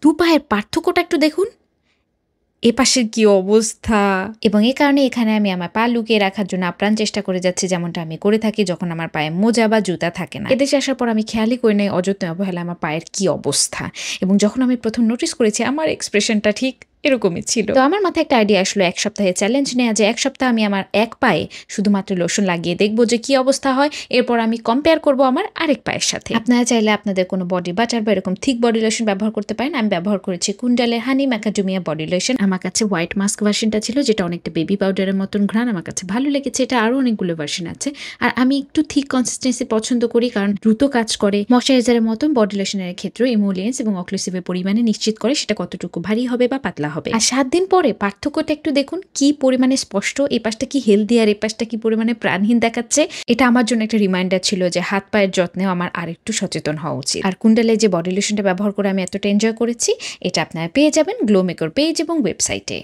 দুপায়ের পার্থক্যটা একটু দেখুন। এপাশের কি অবস্থা! এবং এ কারণে এখানে আমি আমার পা লুকিয়ে রাখার জন্য আপ্রাণ চেষ্টা করে যাচ্ছি, যেমনটা আমি করে থাকি যখন আমার পায়ে মোজা বা জুতা থাকে না। এদেশে আসার পর আমি খেয়ালই করি নাই অযত্নে অবহেলায় আমার পায়ের কি অবস্থা। এবং যখন আমি প্রথম নোটিস করেছি আমার এক্সপ্রেশনটা ঠিক এরকমই ছিল। তো আমার মাথায় একটা আইডিয়া আসলো, ১ সপ্তাহের চ্যালেঞ্জ নেয়া, যে ১ সপ্তাহ আমি আমার এক পায়ে শুধুমাত্র লোশন লাগিয়ে দেখব যে কি অবস্থা হয়। এরপর আমি কম্পেয়ার করব আমার আরেক পায়ের সাথে। আপনারা চাইলে আপনাদের কোনো বডি বাটার বা এরকম থিক বডি লোশন ব্যবহার করতে পারেন। আমি ব্যবহার করেছি কুন্ডালের হানি ম্যাকাডেমিয়া বডি লোশন। আমার কাছে হোয়াইট মাস্ক ভার্সনটা ছিল, যেটা অনেকটা বেবি পাউডারের মতন ঘ্রাণ। আমার কাছে ভালো লেগেছে। এটা আরো অনেকগুলো ভার্সন আছে। আর আমি একটু থিক কনসিস্টেন্সি পছন্দ করি, কারণ দ্রুত কাজ করে। ময়শ্চারাইজারের মতন বডি লোশনের ক্ষেত্রে ইমোলিয়েন্স এবং অক্লুসিভের পরিমাণে নিশ্চিত করে সেটা কতটুকু ভারী হবে বা পাতলা হবে। আর ৭ দিন পরে পার্থক্যটা একটু দেখুন, কি পরিমাণে স্পষ্ট। এই পাশটা কি হেলদি আর এই পাশটা কি পরিমাণে প্রাণহীন দেখাচ্ছে। এটা আমার জন্য একটা রিমাইন্ডার ছিল যে হাত পায়ের যত্নেও আমার আরেকটু সচেতন হওয়া উচিত। আর কুন্ডালে যে বডি লোশনটা ব্যবহার করে আমি এতটা এনজয় করেছি, এটা আপনারা পেয়ে যাবেন গ্লো মেকর পেজ এবং ওয়েবসাইটে।